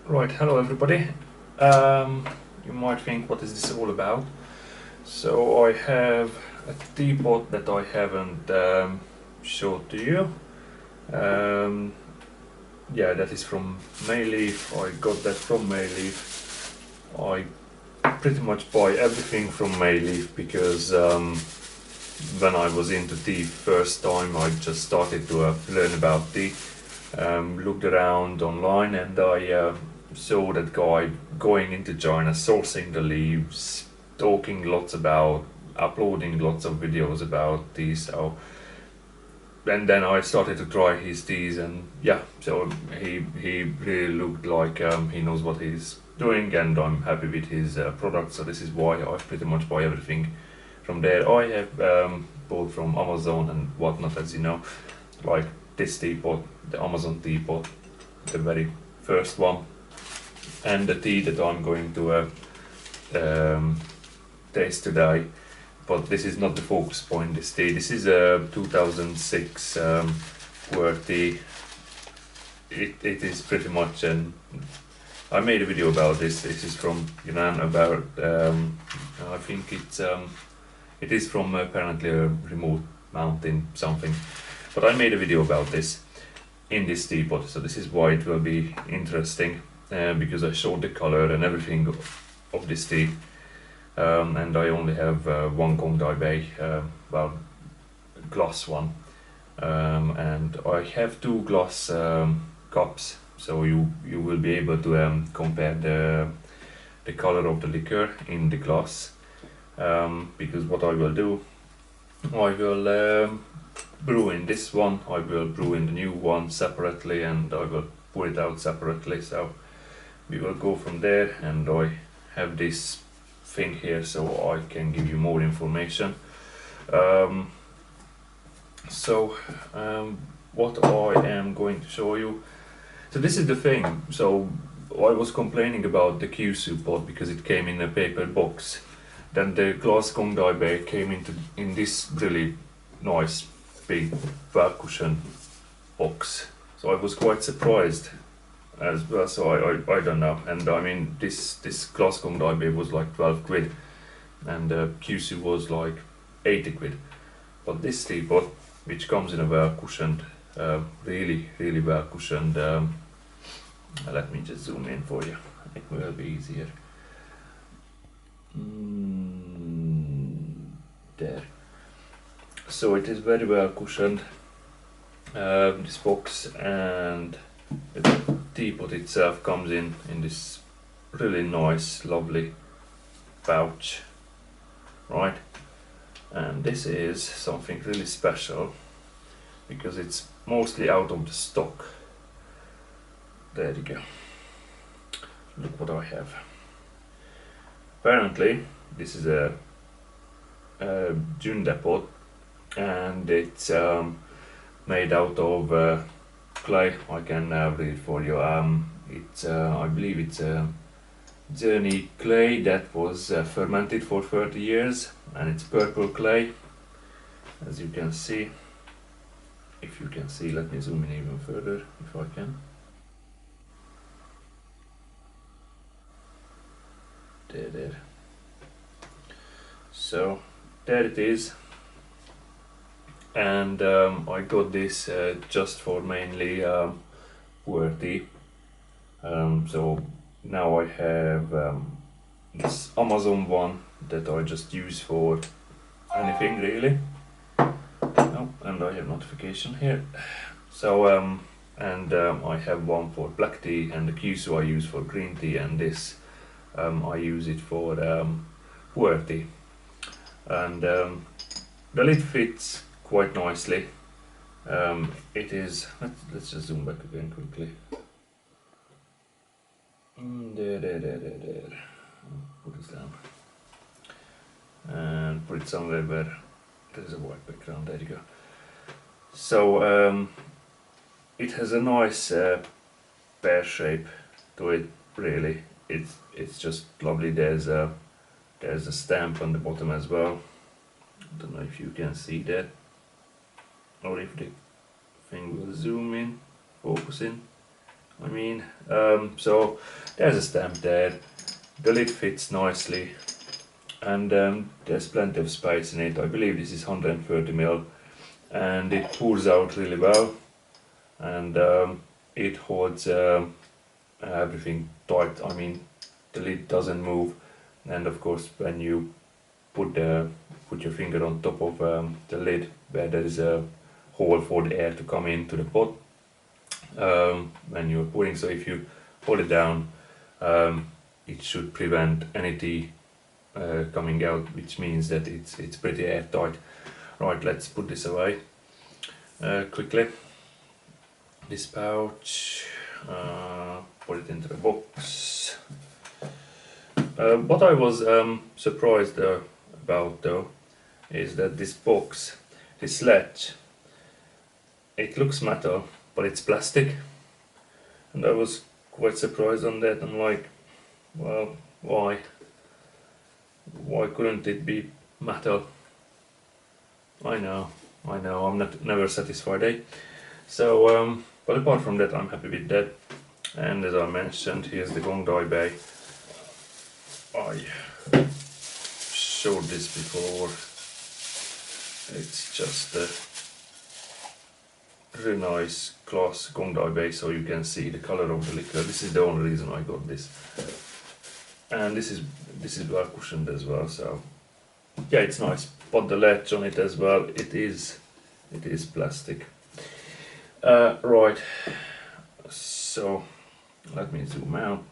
Right, hello everybody. You might think, what is this all about? So I have a teapot that I haven't showed to you. Yeah, that is from Mei Leaf. I got that from Mei Leaf. I pretty much buy everything from Mei Leaf because when I was into tea first time, I just started to learn about tea. Looked around online and I saw that guy going into China, sourcing the leaves, talking lots about, uploading lots of videos about tea. So, and then I started to try his teas, and yeah, so he really looked like he knows what he's doing, and I'm happy with his products. So this is why I pretty much buy everything from there. I have bought from Amazon and whatnot, as you know, like this teapot, the Amazon teapot, the very first one, and the tea that I'm going to taste today. But this is not the focus point. This tea, this is a 2006 wort tea. It is pretty much an. I made a video about this. This is from Yunnan. About I think it is from apparently a remote mountain something. But I made a video about this in this teapot, so this is why it will be interesting because I showed the color and everything of this tea. And I only have one Gong Dai Bei, well, glass one, and I have two glass cups, so you will be able to compare the color of the liquor in the glass. Because what I will do, I will brew in this one, I will brew in the new one separately, and I will pour it out separately. So we will go from there, and I have this thing here so I can give you more information. What I am going to show you, so this is the thing. So I was complaining about the Kyushu pot because it came in a paper box. Then the glass Gong Dai Bei came in this really nice big cushion box. So I was quite surprised as well, so I don't know. And I mean, this glass Gong Dai Bei was like 12 quid, and Kyushu was like 80 quid. But this teapot, which comes in a well cushioned, really well cushioned, let me just zoom in for you, it will be easier. There. So it is very well cushioned, this box, and the teapot itself comes in this really nice, lovely pouch, right? And this is something really special because it's mostly out of the stock. There you go. Look what I have. Apparently, this is a Junde pot, and it's made out of clay. I can read it for you. It's I believe it's a Zini clay that was fermented for 30 years, and it's purple clay, as you can see. If you can see, let me zoom in even further if I can. There. So there it is. And I got this just for mainly wort tea. So now I have this Amazon one that I just use for anything really. Oh, and I have notification here. So I have one for black tea, and the Kyushu I use for green tea, and this I use it for wort tea. And the lid fits quite nicely. It is, let's just zoom back again quickly. There. Put this down and put it somewhere where there's a white background. There you go. So it has a nice pear shape to it. Really, it's just lovely. There's a stamp on the bottom as well. I don't know if you can see that, or if the thing will zoom in, focus in. I mean, so there's a stamp there, the lid fits nicely, and there's plenty of space in it. I believe this is 130 ml, and it pours out really well, and it holds everything tight. I mean, the lid doesn't move, and of course when you put your finger on top of the lid where there is a hole for the air to come into the pot when you're pouring, so if you hold it down, it should prevent any tea coming out, which means that it's pretty airtight. Right, let's put this away quickly. This pouch, put it into the box. What I was surprised about though is that this box, this latch, it looks metal but it's plastic, and I was quite surprised on that. I'm like, well, why couldn't it be metal? I know, I'm never satisfied, eh? So but apart from that, I'm happy with that. And as I mentioned, here's the Gong Dai Bei. I showed this before. It's just a really nice glass Gong Dai Bei, so you can see the color of the liquor. This is the only reason I got this. And this is well cushioned as well, so yeah, it's nice. Put the latch on it as well. It is plastic. Right, so let me zoom out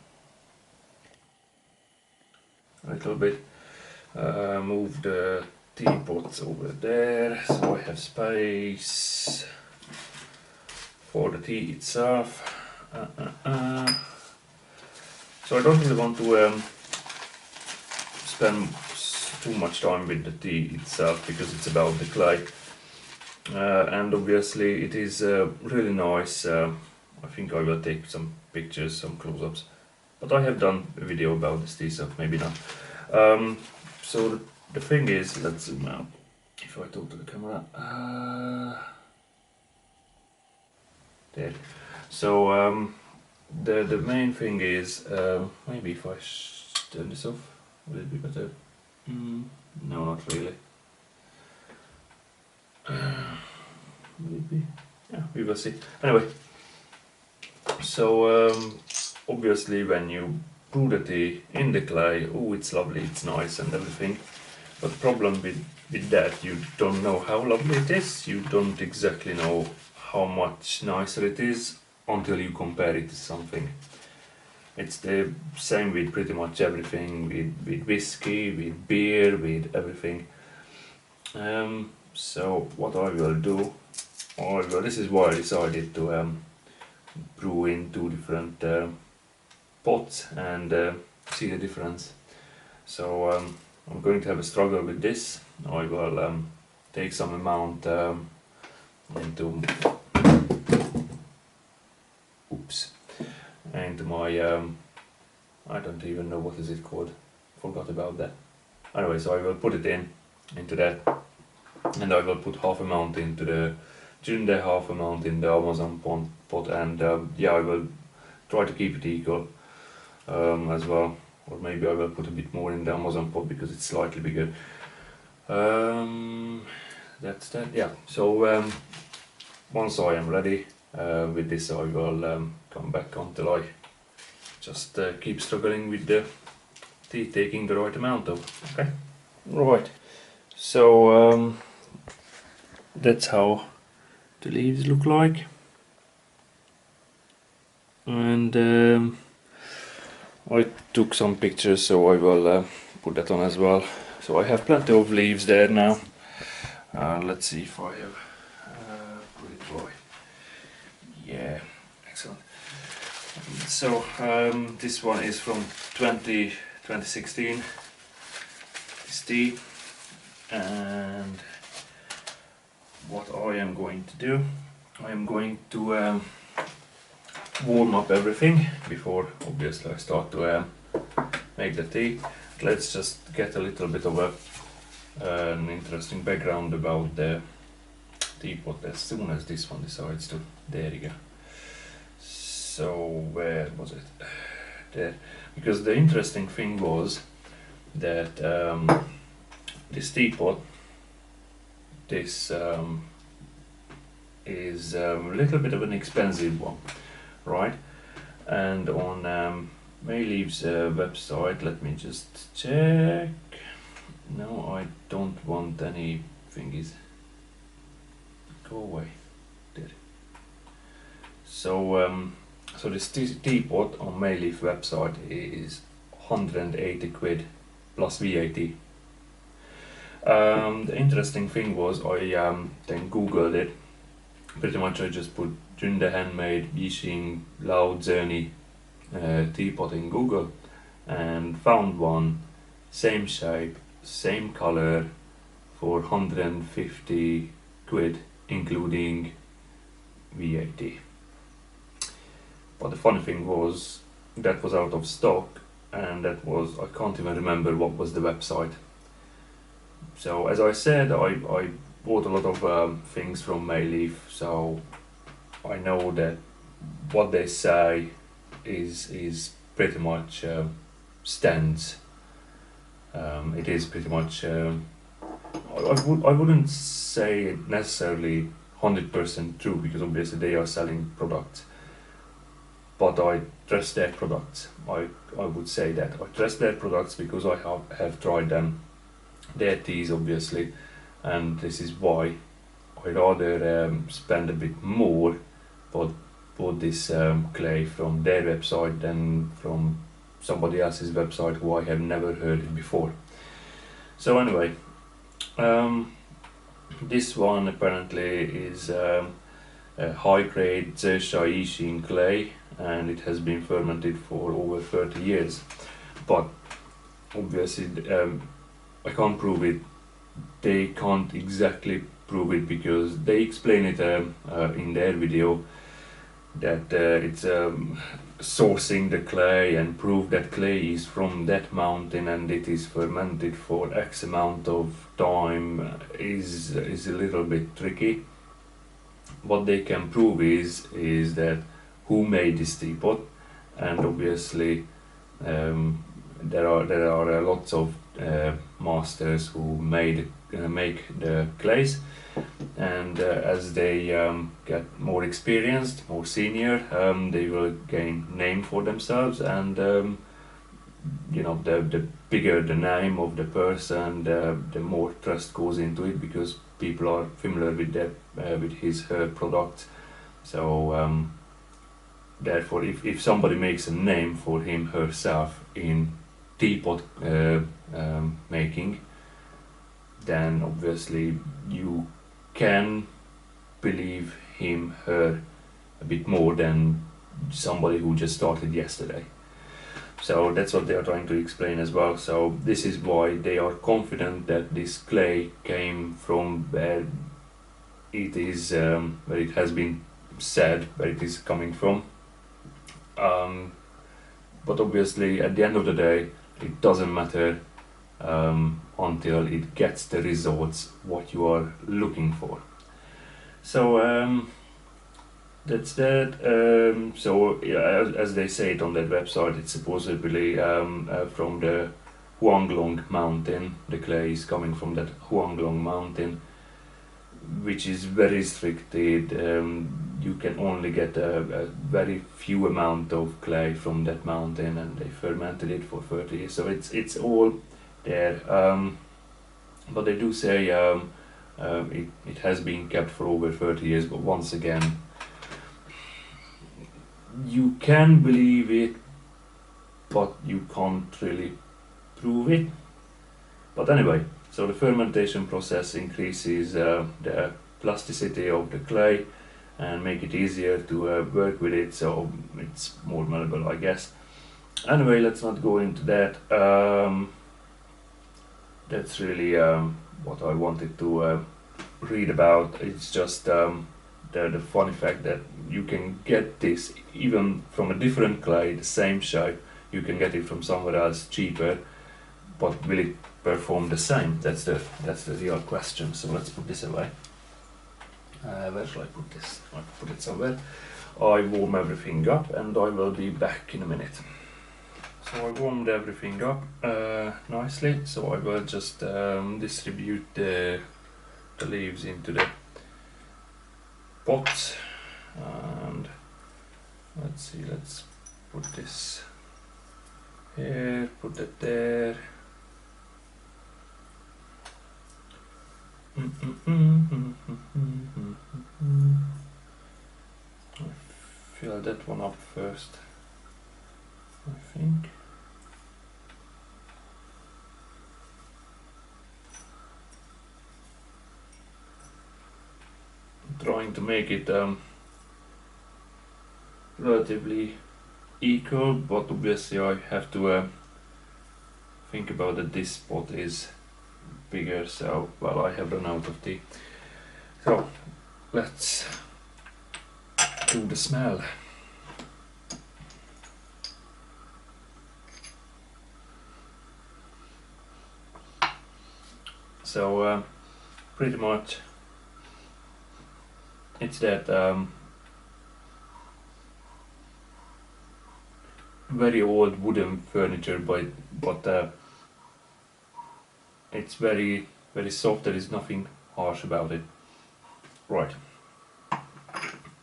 a little bit. Move the teapots over there, so I have space for the tea itself. So I don't really want to spend too much time with the tea itself because it's about the clay, and obviously it is really nice. I think I will take some pictures, some close-ups, but I have done a video about this tea, so maybe not. So the thing is, let's zoom out. If I talk to the camera, there. So the main thing is, maybe if I turn this off, will it be better? No, not really. Will it be? Yeah, we will see. Anyway, so obviously when you brew the tea in the clay, oh, it's lovely, it's nice and everything. But the problem with that, you don't know how lovely it is. You don't exactly know how much nicer it is until you compare it to something. It's the same with pretty much everything, with whiskey, with beer, with everything. So what I will do, this is why I decided to brew in two different pots and see the difference. So I'm going to have a struggle with this. I will take some amount into my I don't even know what is it called, forgot about that. Anyway, so I will put it into that, and I will put half amount into the Junde, half amount in the Amazon pot, and yeah, I will try to keep it equal as well, or maybe I will put a bit more in the Amazon pot because it's slightly bigger. That's that, yeah. So once I am ready with this, I will come back until I just keep struggling with the tea, taking the right amount of. Okay, right. So that's how the leaves look like, and I took some pictures, so I will put that on as well. So I have plenty of leaves there now. Let's see if I have put it right. Yeah, excellent. So this one is from 2016, this tea, and what I am going to do, I am going to warm up everything before obviously I start to make the tea. Let's just get a little bit of an interesting background about the teapot as soon as this one decides to. There you go. So where was it? There. Because the interesting thing was that this teapot, this is a little bit of an expensive one, right? And on Mei Leaf's website, let me just check. No, I don't want any thingies. Go away. There. So so this teapot on Mei Leaf website is 180 quid plus VAT. The interesting thing was I then googled it. Pretty much I just put Junde Handmade Yixing Lao Zini teapot in Google and found one, same shape, same color, for 150 quid including VAT. But the funny thing was that was out of stock, and that was, I can't even remember what was the website. So as I said, I bought a lot of things from Mei Leaf, so I know that what they say is pretty much stands. It is pretty much, I wouldn't say it necessarily 100% true, because obviously they are selling products, but I trust their products. I would say that I trust their products because I have tried them, their teas obviously, and this is why I rather spend a bit more but bought this clay from their website than from somebody else's website who I have never heard it before. So anyway, this one apparently is a high grade Zisha Yixing clay, and it has been fermented for over 30 years. But obviously I can't prove it. They can't exactly prove it because they explain it in their video that it's sourcing the clay and prove that clay is from that mountain and it is fermented for X amount of time is a little bit tricky. What they can prove is that who made this teapot, and obviously there are lots of masters who make the clays, and as they get more experienced, more senior, they will gain name for themselves, and you know, the bigger the name of the person, the more trust goes into it, because people are familiar with that with her product. So therefore, if somebody makes a name for him herself in teapot making, then obviously you can believe him, her a bit more than somebody who just started yesterday. So that's what they are trying to explain as well. So this is why they are confident that this clay came from where it is, where it has been said where it is coming from. But obviously at the end of the day it doesn't matter until it gets the results what you are looking for. So that's that. So yeah, as they say it on that website, it's supposedly from the Huanglong mountain. The clay is coming from that Huanglong mountain, which is very restricted. You can only get a very few amount of clay from that mountain, and they fermented it for 30 years. So it's all there. But they do say it has been kept for over 30 years. But once again, you can believe it, but you can't really prove it. But anyway, so the fermentation process increases the plasticity of the clay and make it easier to work with it, so it's more malleable, I guess. Anyway, let's not go into that. That's really what I wanted to read about. It's just the funny fact that you can get this even from a different clay, the same shape. You can get it from somewhere else cheaper, but will it perform the same? That's the real question. So let's put this away. Where shall I put this? I'll put it somewhere. I warm everything up and I will be back in a minute. So I warmed everything up nicely, so I will just distribute the leaves into the pot, and let's see, let's put this here, put that there. Fill that one up first, I think. I'm trying to make it relatively equal, but obviously I have to think about that this pot is bigger, so well, I have run out of tea. So let's do the smell. So pretty much it's that very old wooden furniture, but it's very soft. There is nothing harsh about it. Right,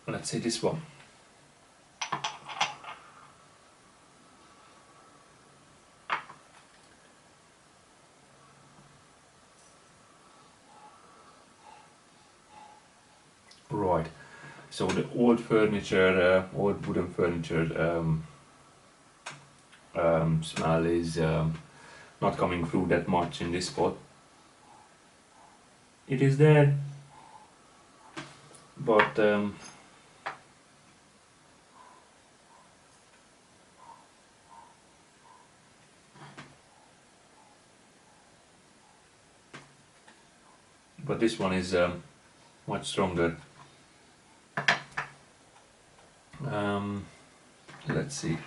let's see this one. Right, so the old furniture, old wooden furniture smell is not coming through that much in this pot. It is there, but this one is much stronger. Let's see.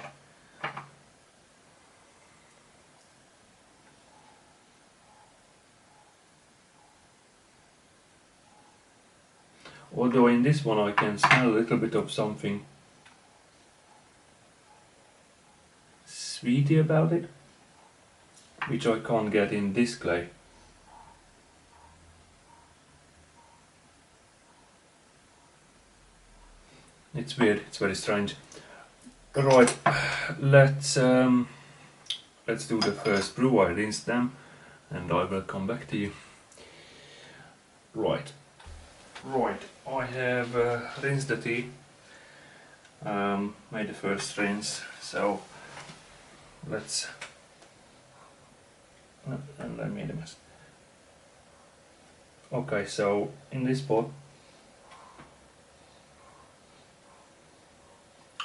Although in this one I can smell a little bit of something sweety about it, which I can't get in this clay. It's weird, it's very strange. Right, let's do the first brew. I rinse them and I will come back to you. Right, I have rinsed the tea, made the first rinse, so let's, and I made a mess. Okay, so in this pot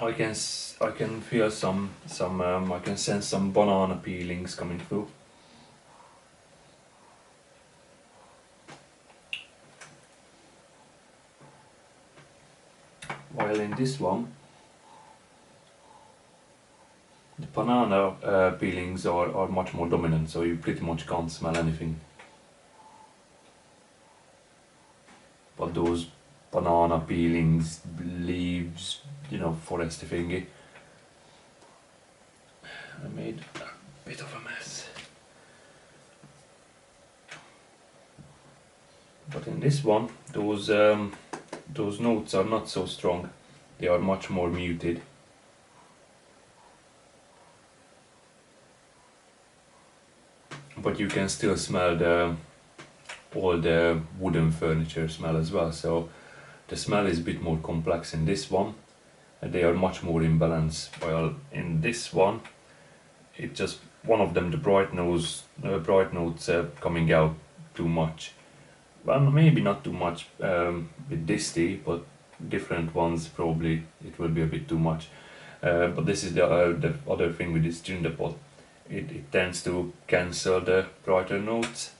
I can feel I can sense some banana peelings coming through. While in this one, the banana peelings are much more dominant, so you pretty much can't smell anything. But those banana peelings, leaves, you know, foresty thingy. I made a bit of a mess. But in this one, those notes are not so strong. They are much more muted. But you can still smell all the wooden furniture smell as well. So the smell is a bit more complex in this one. And they are much more in balance. While in this one, it just one of them, the bright notes coming out too much. Well, maybe not too much with this tea, but different ones probably it will be a bit too much. But this is the other thing with this Junde pot. It tends to cancel the brighter notes.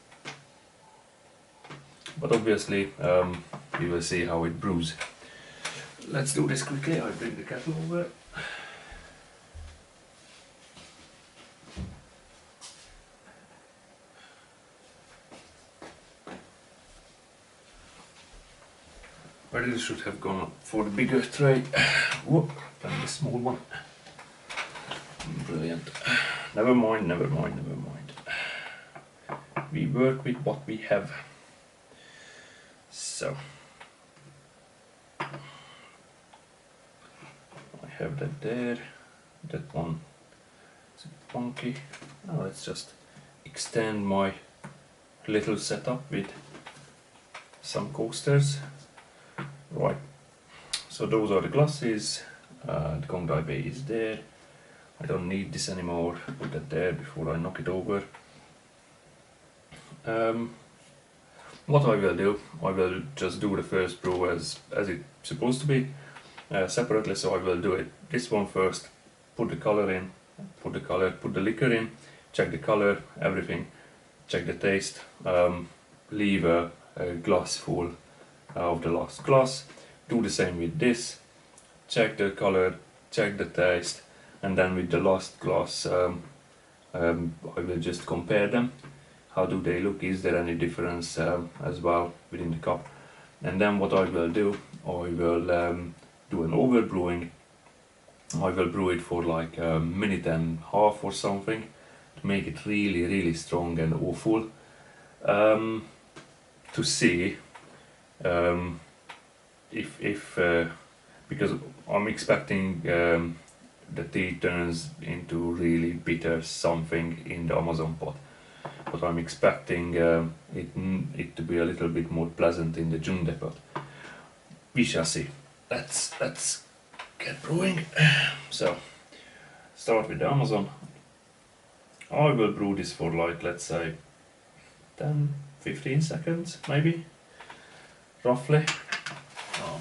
But obviously we will see how it brews. Let's do this quickly. I'll bring the kettle over. I really should have gone for the bigger tray. Whoop, and the small one. Brilliant. Never mind, never mind, never mind. We work with what we have. So I have that there. That one is funky. Now let's just extend my little setup with some coasters. Right, so those are the glasses. The Gong Dai Bei is there. I don't need this anymore. Put that there before I knock it over. What I will do, I will just do the first brew as it's supposed to be separately. So I will do it this one first. Put the color in, put the liquor in, check the color, everything, check the taste. Leave a glass full of the last glass. Do the same with this. Check the color, check the taste, and then with the last glass, I will just compare them. How do they look? Is there any difference as well within the cup? And then what I will do, I will do an overbrewing. I will brew it for like a minute and a half or something to make it really, really strong and awful. To see if because I'm expecting the tea turns into really bitter something in the Amazon pot, but I'm expecting it to be a little bit more pleasant in the Junde pot. We shall see. Let's get brewing. So start with the Amazon. I will brew this for like, let's say 10-15 seconds maybe, roughly.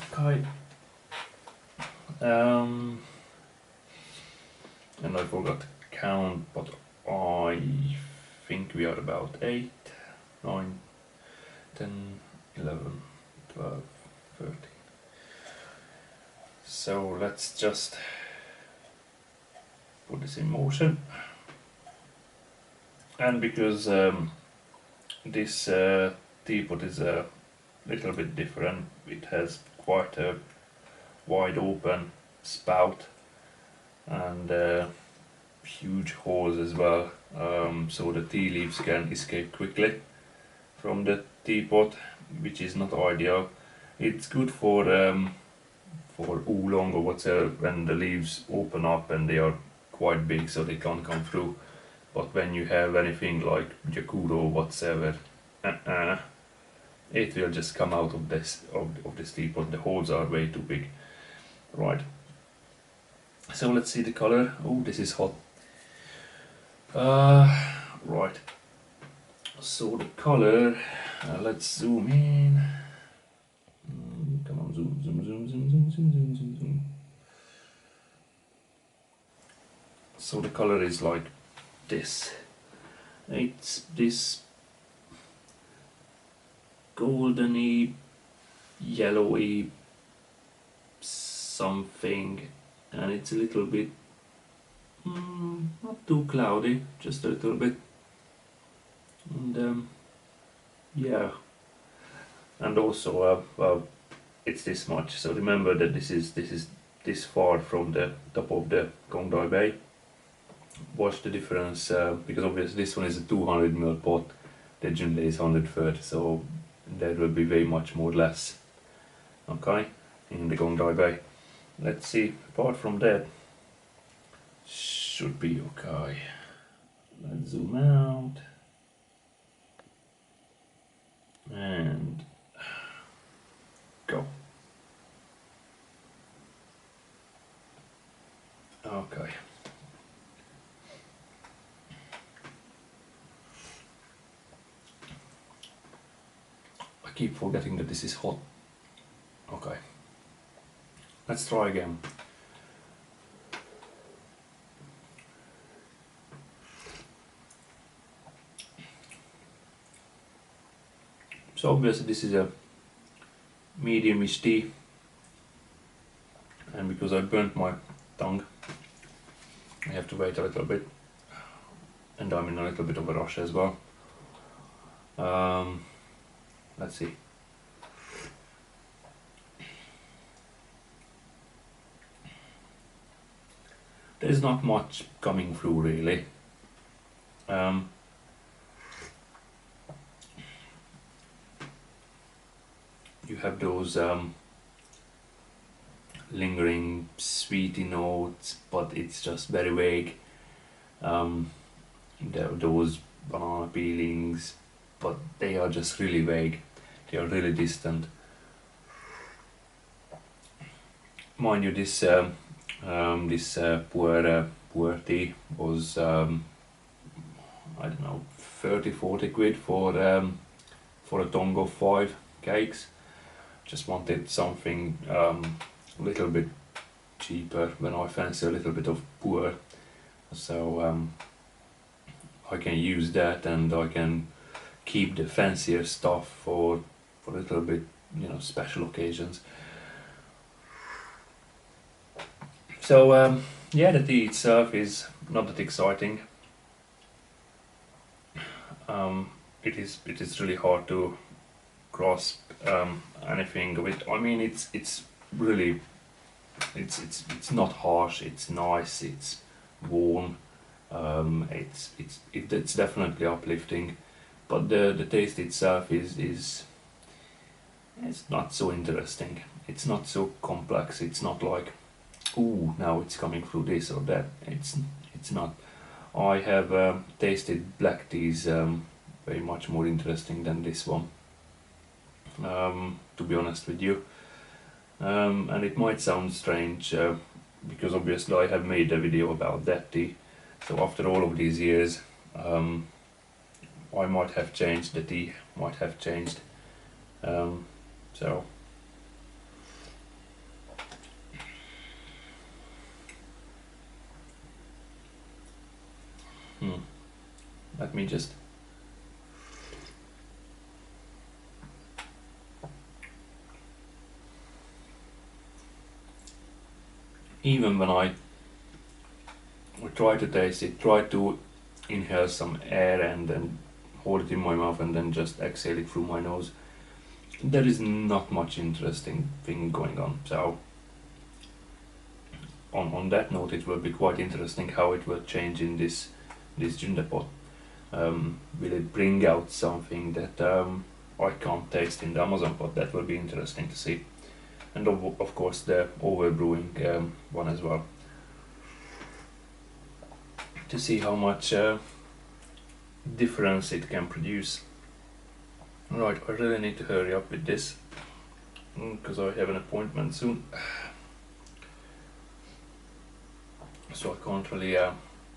Okay. And I forgot to count, but I think we are about 8, 9, 10, 11, 12, 13. So let's just put this in motion. And because this teapot is a little bit different, it has quite a wide open spout and huge holes as well, so the tea leaves can escape quickly from the teapot, which is not ideal. It's good for oolong or whatever when the leaves open up and they are quite big so they can't come through. But when you have anything like Jakuro or whatsoever, it will just come out of this teapot. The holes are way too big. Right. So let's see the color. Oh, this is hot. Right. So the color. Let's zoom in. Come on, zoom, zoom, zoom, zoom, zoom, zoom, zoom, zoom, zoom. So the color is like this. It's this goldeny, yellowy something, and it's a little bit not too cloudy, just a little bit. And yeah, and also it's this much. So remember that this is this far from the top of the Gong Dai Bei. Watch the difference, because obviously this one is a 200 ml pot, the Junde is 130, so there will be way much more less, okay, in the Gong Dai Bei. Let's see, apart from that, should be okay. Let's zoom out and go. Okay. I keep forgetting that this is hot. Okay. Let's try again. So obviously this is a medium-ish tea, and because I burnt my tongue, I have to wait a little bit, and I'm in a little bit of a rush as well. Let's see. there's not much coming through really. You have those lingering sweety notes, but it's just very vague. Those banana peelings, but they are just really vague. They are really distant. Mind you, this puer tea was I don't know, 30-40 quid for a tong of 5 cakes. Just wanted something a little bit cheaper when I fancy a little bit of puer, so I can use that and I can keep the fancier stuff for a little bit, you know, special occasions. So yeah, the tea itself is not that exciting. It is really hard to grasp anything of it. I mean, it's really it's not harsh. It's nice. It's warm. It's definitely uplifting, but the taste itself is it's not so interesting. It's not so complex. It's not like, ooh, now it's coming through this or that. It's not. I have tasted black teas very much more interesting than this one, to be honest with you. And it might sound strange because obviously I have made a video about that tea. So after all of these years, I might have changed, the tea might have changed. So let me just even when I try to taste it, try to inhale some air and then hold it in my mouth and then just exhale it through my nose, there is not much interesting thing going on. So on that note, it will be quite interesting how it will change in this Junde pot. Will it bring out something that I can't taste in the Amazon pot? That will be interesting to see. And of course the overbrewing one as well, to see how much difference it can produce. Right, I really need to hurry up with this because I have an appointment soon, so I can't really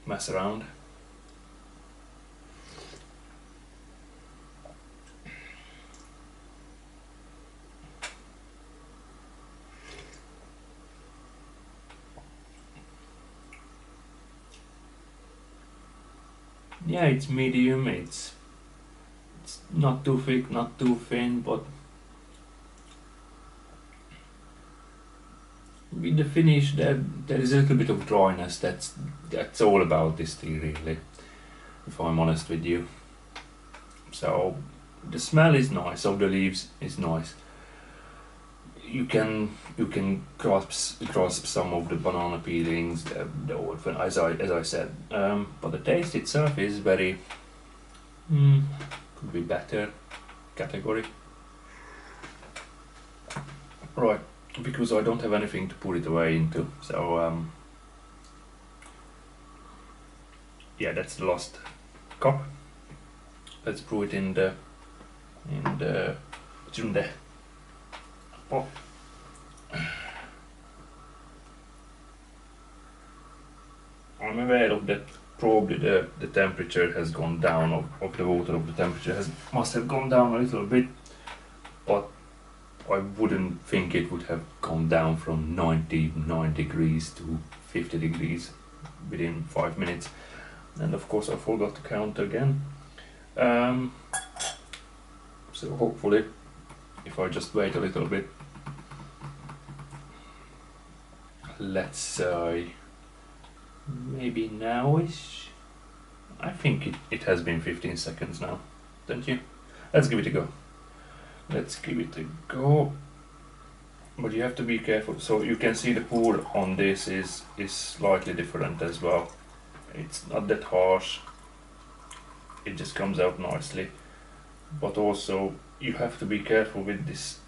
mess around. Yeah, it's medium, it's not too thick, not too thin, but with the finish there is a little bit of dryness. That's all about this tea really, if I'm honest with you. So the smell is nice, of the leaves is nice. You can grasp some of the banana peelings, the old, as I said, but the taste itself is very could be better category. Right, because I don't have anything to put it away into, so yeah, that's the last cup. Let's brew it in the Junde pot. I'm aware of that probably the temperature has gone down, of the water, of the temperature must have gone down a little bit, but I wouldn't think it would have gone down from 99 degrees to 50 degrees within 5 minutes. And of course I forgot to count again. So hopefully, if I just wait a little bit, let's say maybe nowish. I think it has been 15 seconds now, don't you? Let's give it a go. Let's give it a go. but you have to be careful. So you can see the pour on this is slightly different as well. It's not that harsh, it just comes out nicely. But also you have to be careful with this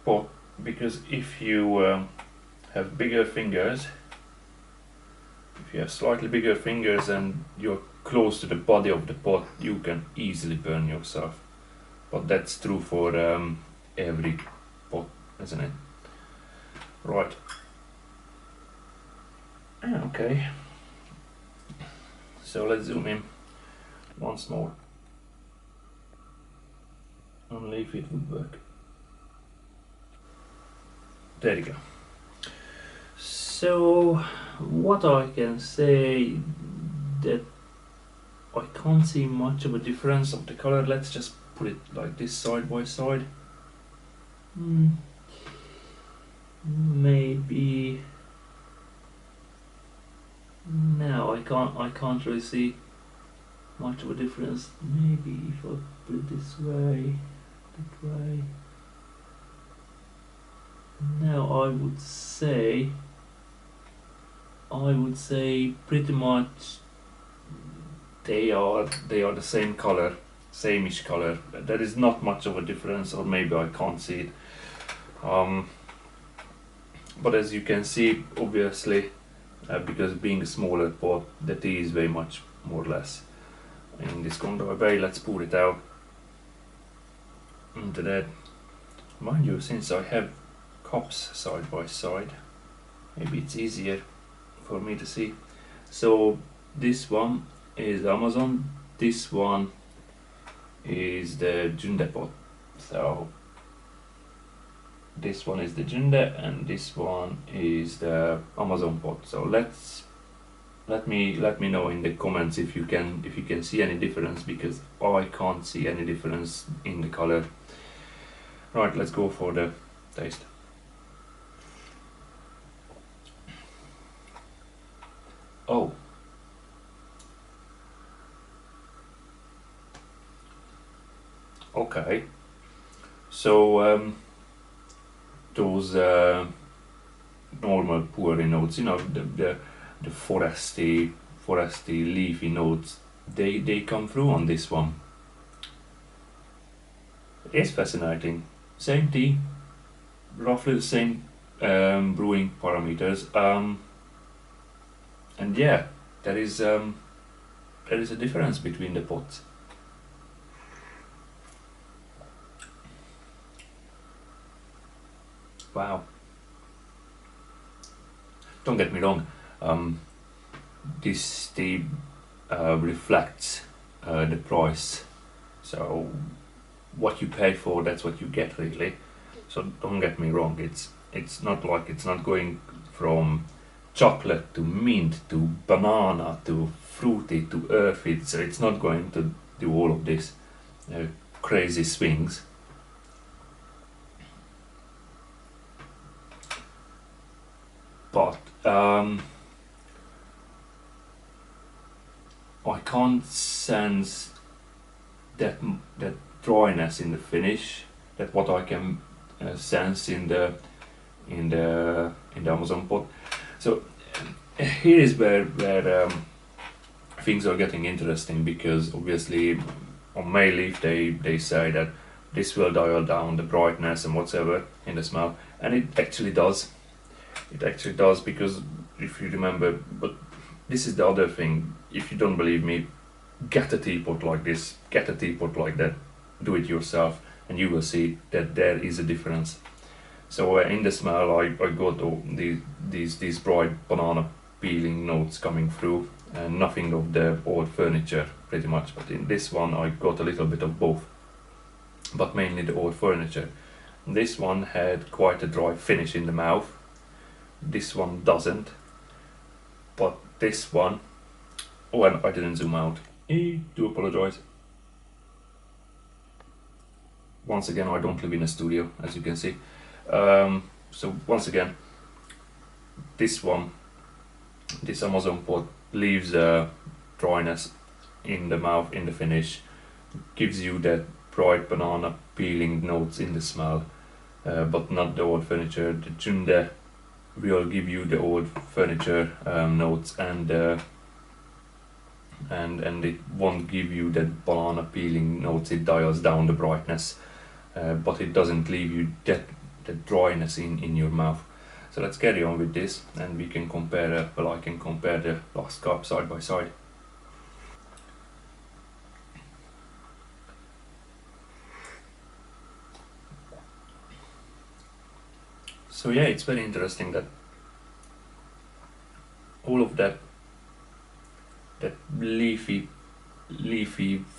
pot, because if you have bigger fingers, if you have slightly bigger fingers and you're close to the body of the pot, you can easily burn yourself. But that's true for every pot, isn't it? Right. Okay. So let's zoom in once more. Only if it would work. There you go. So what I can say, that I can't see much of a difference of the color. Let's just put it like this side by side. Maybe no, I can't really see much of a difference. Maybe if I put it this way, that way. No, I would say pretty much they are the same color, same-ish color. There is not much of a difference, or maybe I can't see it. But as you can see, obviously, because being a smaller pot, the tea is very much more or less in this Junde bay. Let's pour it out into that. Mind you, since I have cups side by side, maybe it's easier for me to see. So this one is Amazon, this one is the Junde pot. So this one is the Junde and this one is the Amazon pot. So let me know in the comments if you can see any difference, because I can't see any difference in the color. Right, let's go for the taste. Oh, okay. So those normal pouring notes, you know, the foresty leafy notes, they come through on this one. It's fascinating. Same tea, roughly the same brewing parameters, and yeah, there is a difference between the pots. Wow. Don't get me wrong, this tea reflects the price. So what you pay for, that's what you get really. So don't get me wrong, it's not like it's not going from chocolate to mint to banana to fruity to earthy. So it's not going to do all of this crazy swings. But I can't sense that dryness in the finish, that what I can sense in the Amazon pot. So here is where things are getting interesting, because obviously on Mei Leaf they say that this will dial down the brightness and whatever in the smell, and it actually does. It actually does, because if you remember, but this is the other thing, if you don't believe me, get a teapot like this, get a teapot like that, do it yourself, and you will see that there is a difference. So in the smell I got these bright banana peeling notes coming through, and nothing of the old furniture pretty much, but in this one I got a little bit of both, but mainly the old furniture. This one had quite a dry finish in the mouth, this one doesn't, but this one, oh, and I didn't zoom out, I do apologize. Once again, I don't live in a studio, as you can see. So once again, this one, this Amazon pot leaves dryness in the mouth, in the finish, gives you that bright banana peeling notes in the smell, but not the old furniture. The Junde will give you the old furniture notes, and it won't give you that banana peeling notes. It dials down the brightness, but it doesn't leave you that dryness in your mouth. So let's carry on with this, and we can compare. Well, I can compare the last cup side by side. So yeah, it's very interesting that all of that leafy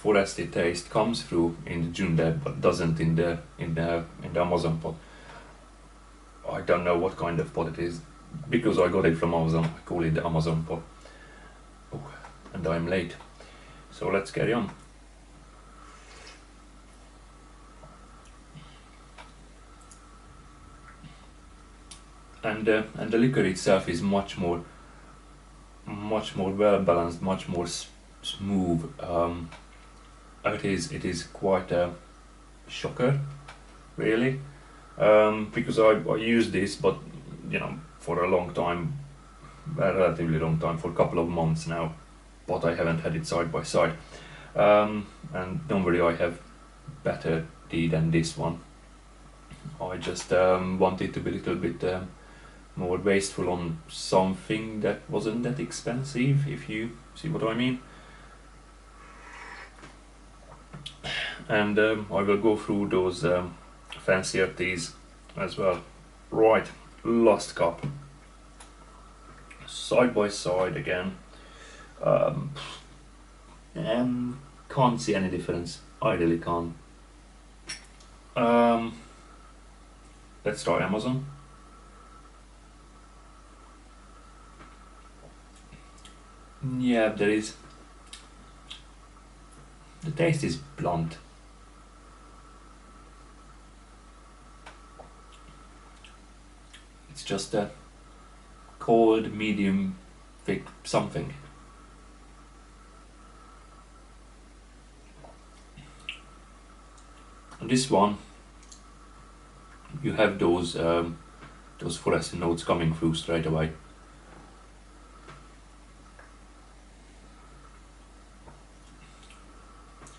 foresty taste comes through in the Junde, but doesn't in the Amazon pot. I don't know what kind of pot it is, because I got it from Amazon. I call it the Amazon pot. Oh, and I'm late, so let's carry on. And the liquor itself is much more well balanced, much more smooth. It is quite a shocker, really, because I used this, but you know, for a long time, a relatively long time, for a couple of months now, but I haven't had it side by side. And don't worry, I have better tea than this one. I just wanted to be a little bit more wasteful on something that wasn't that expensive, if you see what I mean. And I will go through those fancier teas as well. Right, last cup. Side by side again. Can't see any difference. I really can't. Let's try Amazon. Yeah, there is. The taste is blunt. It's just a cold, medium, thick something. And this one, you have those foresty notes coming through straight away.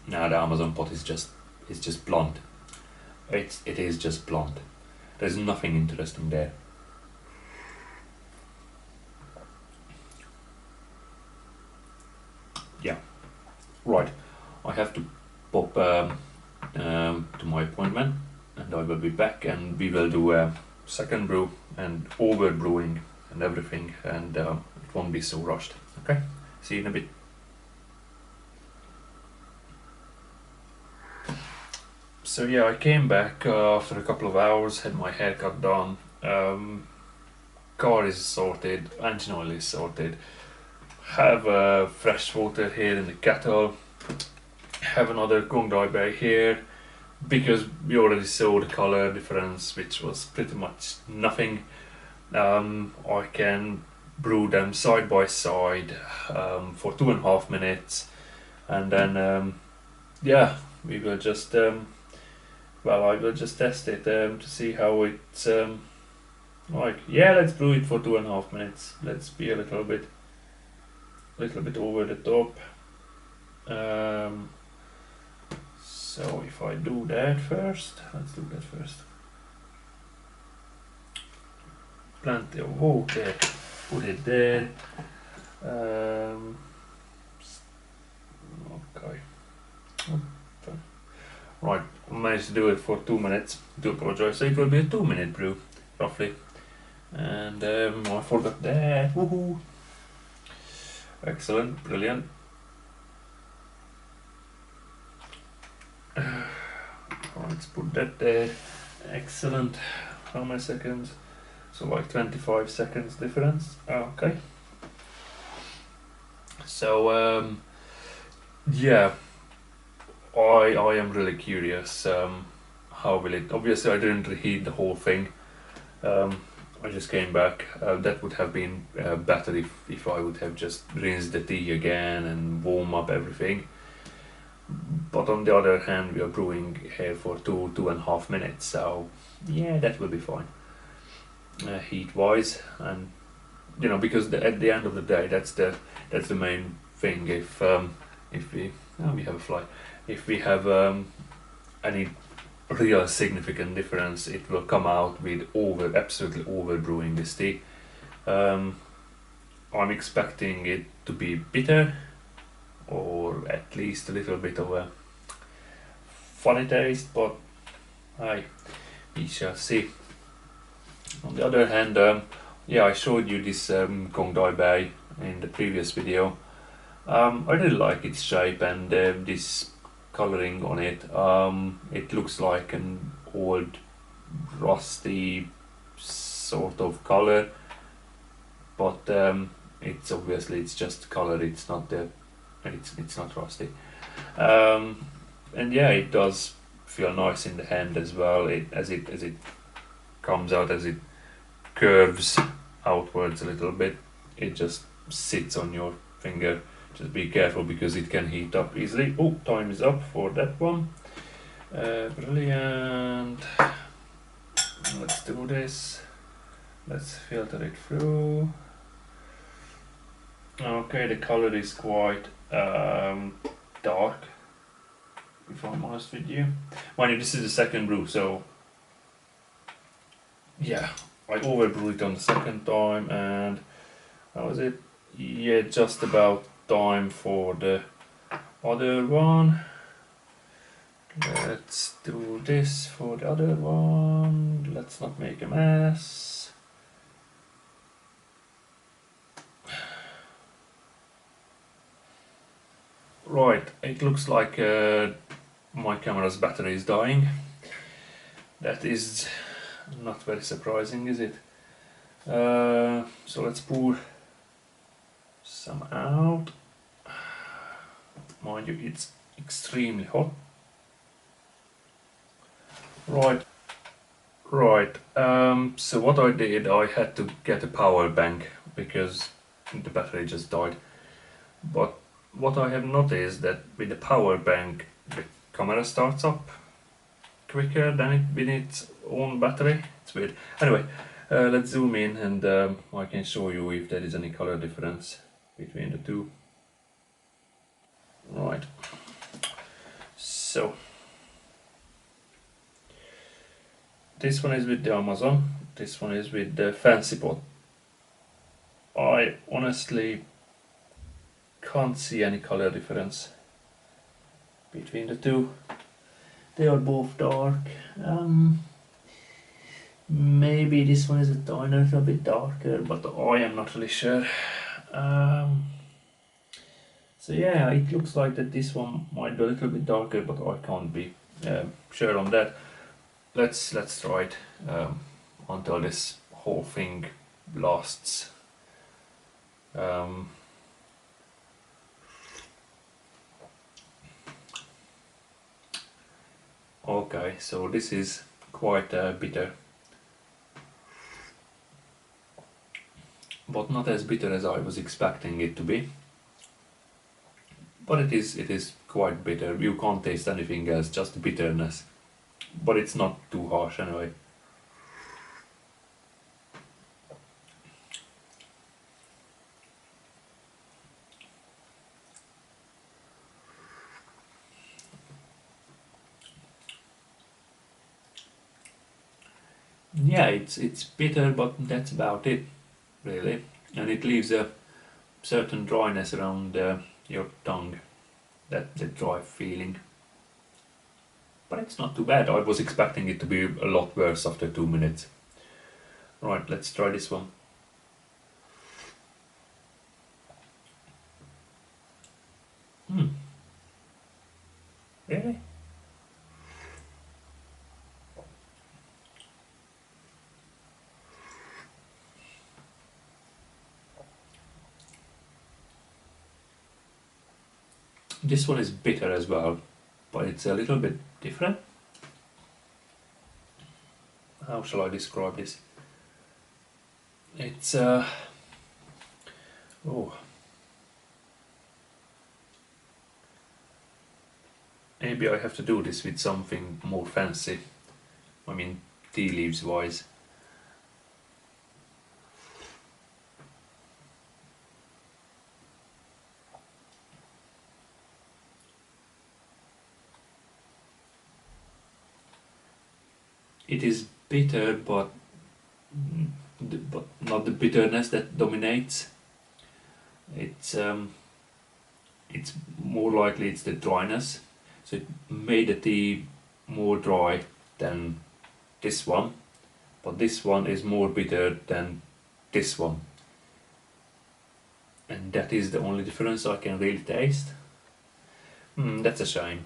Now the Amazon pot is just blunt. It is just blunt. There's nothing interesting there. Yeah, right. I have to pop to my appointment, and I will be back, and we will do a second brew and over brewing and everything, and it won't be so rushed. Okay, see you in a bit. So yeah, I came back after a couple of hours, had my haircut done, car is sorted, engine oil is sorted, have fresh water here in the kettle, have another Kung Dai Bei here, because we already saw the color difference, which was pretty much nothing. I can brew them side by side for 2.5 minutes, and then yeah, we will just well, I will just test it to see how it's like. Yeah, let's brew it for 2.5 minutes. Let's be a little bit over the top. So if I do that first, let's do that first. Plenty of water, put it there. Okay. Right, I managed to do it for 2 minutes. Do apologize. So it will be a 2-minute brew, roughly. And I forgot that. Woohoo! Excellent, brilliant. Let's put that there. Excellent. How many seconds? So like 25 seconds difference. Okay. So yeah. I am really curious how will it. Obviously I didn't reheat the whole thing. I just came back. That would have been better if I would have just rinsed the tea again and warm up everything. But on the other hand, we are brewing here for 2.5 minutes, so yeah, that will be fine, heat wise, and you know, because at the end of the day, that's the main thing. If we have a fly, if we have any real significant difference, it will come out with absolutely over brewing this tea. I'm expecting it to be bitter, or at least a little bit of a funny taste, but we shall see. On the other hand, yeah, I showed you this Gong Dai Bei in the previous video. I really like its shape and this coloring on it. It looks like an old rusty sort of color, but it's just color. It's not rusty. And yeah, it does feel nice in the hand as well. As it comes out, as it curves outwards a little bit, it just sits on your finger. Just be careful because it can heat up easily. Oh, time is up for that one. Brilliant. Let's do this. Let's filter it through. Okay, the color is quite dark, if I'm honest with you. Mind you, this is the second brew, so yeah, I overbrewed it on the second time, and how was it? Yeah, just about time for the other one. Let's do this for the other one. Let's not make a mess. Right, it looks like my camera's battery is dying. That is not very surprising, is it? So let's pour some out. Mind you, it's extremely hot. Right. So what I did, I had to get a power bank because the battery just died. But what I have noticed that with the power bank, the camera starts up quicker than it with its own battery. It's weird. Anyway, let's zoom in and I can show you if there is any color difference between the two. Right. So this one is with the Amazon, this one is with the Fancy Pot. I honestly can't see any color difference between the two. They are both dark. Maybe this one is a tiny little bit darker, but I am not really sure. So yeah, it looks like that this one might be a little bit darker, but I can't be sure on that. Let's try it until this whole thing lasts. Okay, so this is quite bitter, but not as bitter as I was expecting it to be. But it is quite bitter. You can't taste anything else, just bitterness. But it's not too harsh anyway. Yeah, it's bitter, but that's about it, really. And it leaves a certain dryness around your tongue, that the dry feeling. But it's not too bad. I was expecting it to be a lot worse after 2 minutes. Right, let's try this one. Really? This one is bitter as well, but it's a little bit different. How shall I describe this? It's oh, maybe I have to do this with something more fancy. I mean, tea leaves wise. It is bitter, but not the bitterness that dominates. It's more likely it's the dryness. So it made the tea more dry than this one, but this one is more bitter than this one. And that is the only difference I can really taste. That's a shame.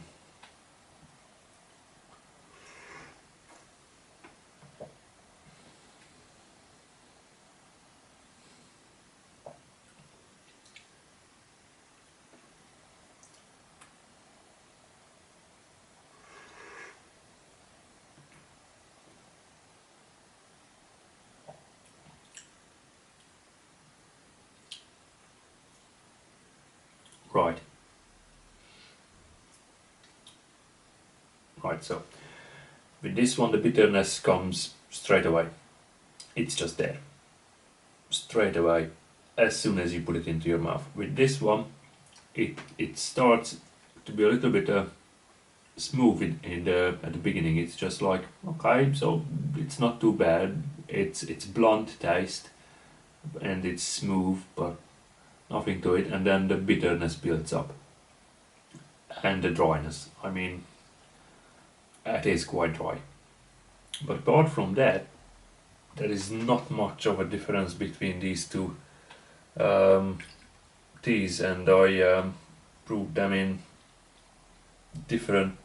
Right. Right, so with this one the bitterness comes straight away. It's just there. Straight away, as soon as you put it into your mouth. With this one, it starts to be a little bit smooth at the beginning. It's just like, okay, so it's not too bad. It's blunt taste and it's smooth, but nothing to it. And then the bitterness builds up and the dryness. I mean, it is quite dry. But apart from that, there is not much of a difference between these two teas, and I brewed them in different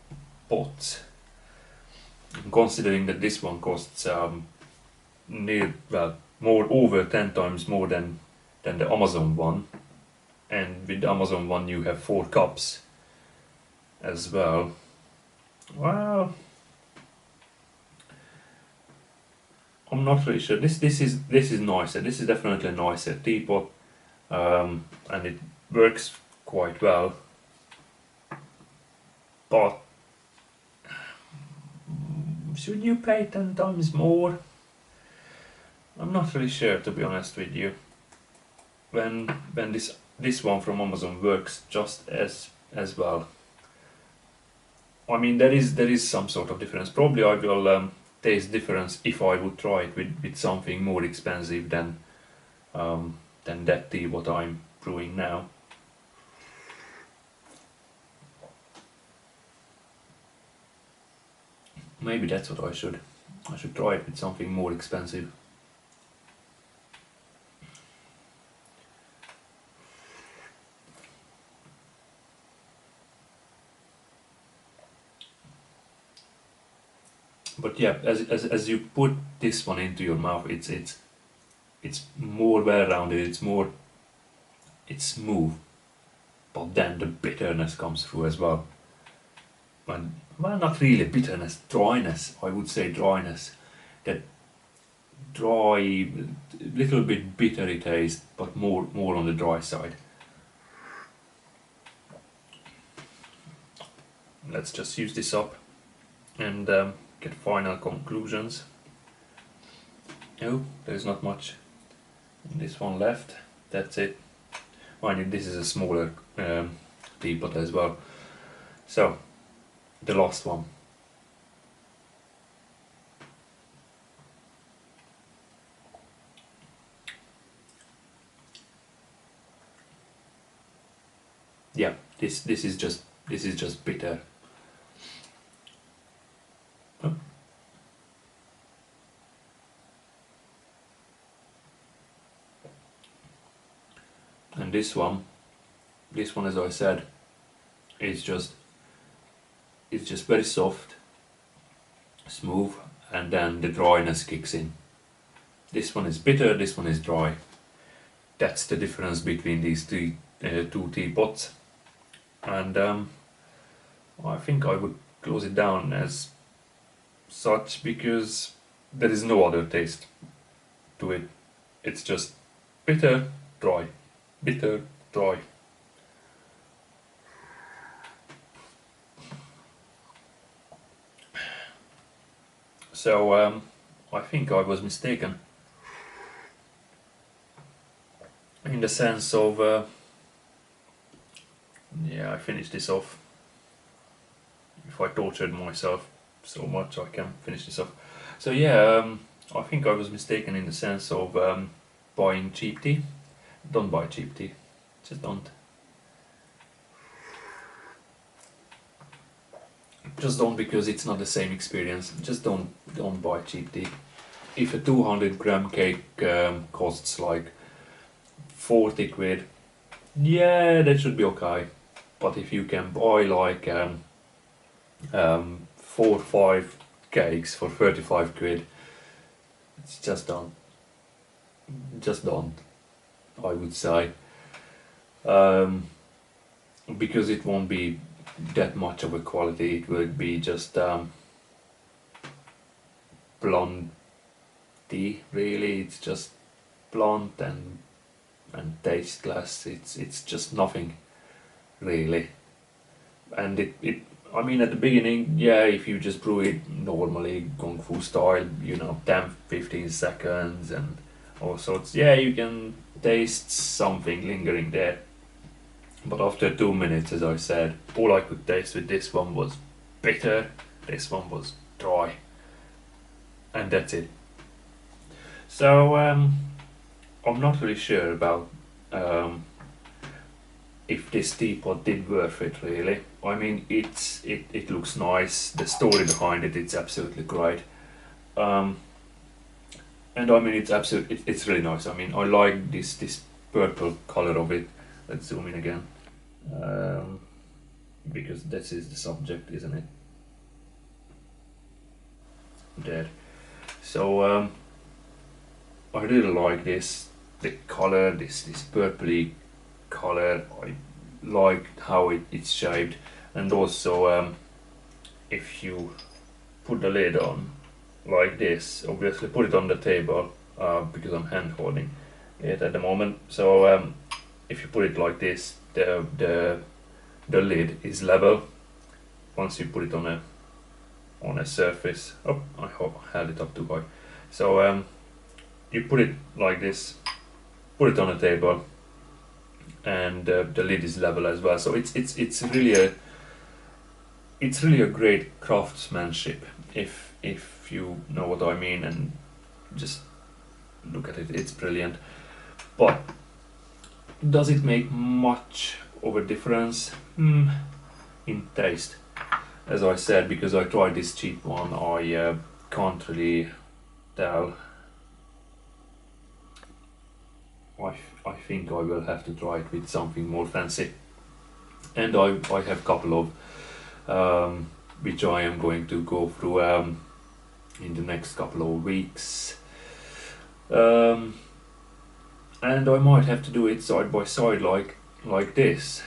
pots. Considering that this one costs more over 10 times more than the Amazon one, and with the Amazon one you have 4 cups as well. Well, I'm not really sure. This is nicer. This is definitely a nicer teapot, and it works quite well. But should you pay 10 times more? I'm not really sure, to be honest with you. When this one from Amazon works just as well. I mean, there is some sort of difference. Probably I will taste difference if I would try it with something more expensive than that tea what I'm brewing now. Maybe that's what I should try it with something more expensive. But yeah, as you put this one into your mouth, it's more well-rounded. It's smooth, but then the bitterness comes through as well. And, well, not really bitterness, dryness. I would say dryness. That dry, little bit bittery taste, but more on the dry side. Let's just use this up and get final conclusions. No, there's not much in this one left. That's it. Mind you, this is a smaller teapot as well. So, the last one. Yeah, this is just bitter. Oh. And this one as I said, it's just very soft, smooth, and then the dryness kicks in. This one is bitter, this one is dry. That's the difference between these two teapots. And I think I would close it down as such because there is no other taste to it. It's just bitter, dry, bitter, dry. So I think I was mistaken in the sense of yeah, I finished this off. If I tortured myself so much, I can finish this off. So yeah, I think I was mistaken in the sense of buying cheap tea. Don't buy cheap tea, just don't. Just don't, because it's not the same experience. Just don't buy cheap tea. If a 200-gram cake costs like 40 quid, yeah, that should be okay. But if you can buy like 4 or 5 cakes for 35 quid, it's just don't. Just don't, I would say. Because it won't be that much of a quality. It would be just blonde tea, really. It's just blonde and tasteless. It's just nothing, really. And I mean, at the beginning, yeah, if you just brew it normally, Kung Fu style, you know, 10-15 seconds and all sorts, yeah, you can taste something lingering there. But after 2 minutes, as I said, all I could taste with this one was bitter, this one was dry, and that's it. So I'm not really sure about if this teapot did worth it, really. I mean, it looks nice, the story behind it, it's absolutely great. And I mean, it's really nice. I mean, I like this purple color of it. Let's zoom in again, because this is the subject, isn't it? There. So I really like the color, this purpley color. I like how it's shaped, and also if you put the lid on like this, obviously put it on the table because I'm hand holding it at the moment. So if you put it like this, the lid is level once you put it on a surface. Oh, I held it up too high. So you put it like this, put it on a table, and the lid is level as well. So it's really a great craftsmanship, if you know what I mean, and just look at it. It's brilliant. But does it make much of a difference in taste? As I said, because I tried this cheap one, I can't really tell. I think I will have to try it with something more fancy, and I have a couple of which I am going to go through in the next couple of weeks, and I might have to do it side by side like this.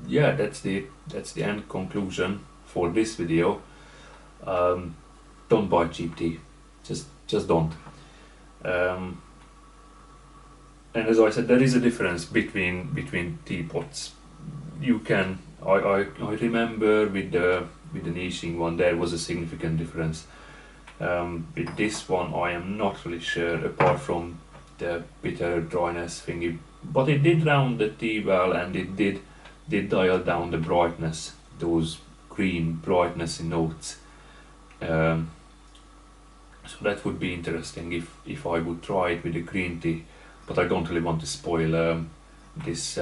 Yeah, that's the end conclusion for this video. Don't buy cheap tea, just don't. And as I said, there is a difference between teapots. You can, I remember with the Yixing one, there was a significant difference. With this one, I am not really sure, apart from the bitter dryness thingy, but it did round the tea well, and it did dial down the brightness, those green brightness in notes. So that would be interesting if I would try it with the green tea, but I don't really want to spoil this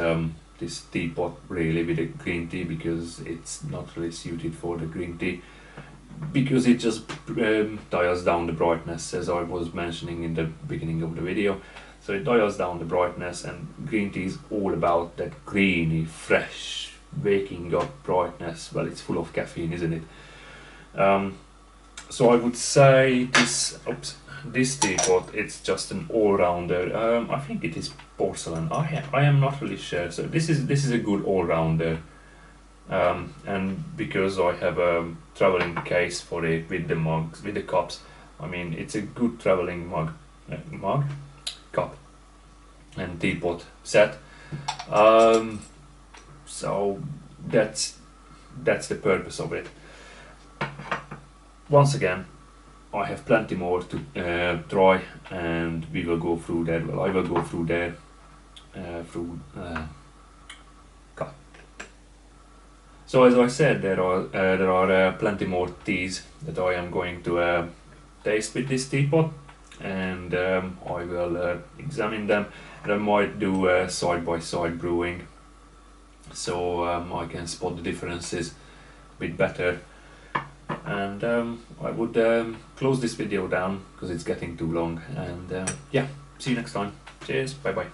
teapot really with the green tea, because it's not really suited for the green tea, because it just dials down the brightness, as I was mentioning in the beginning of the video. So it dials down the brightness, and green tea is all about that greeny, fresh, waking up brightness. Well, it's full of caffeine, isn't it? So I would say this teapot, it's just an all-rounder. I think it is porcelain. I am not really sure. So this is a good all-rounder, and because I have a traveling case for it with the mugs, with the cups, I mean, it's a good traveling cup and teapot set. So that's the purpose of it. once again, I have plenty more to try, and we will go through that. Well, I will go through that cut. So as I said, there are plenty more teas that I am going to taste with this teapot, and I will examine them, and I might do side by side brewing, so I can spot the differences a bit better. And I would close this video down because it's getting too long, and yeah, see you next time. Cheers, bye bye.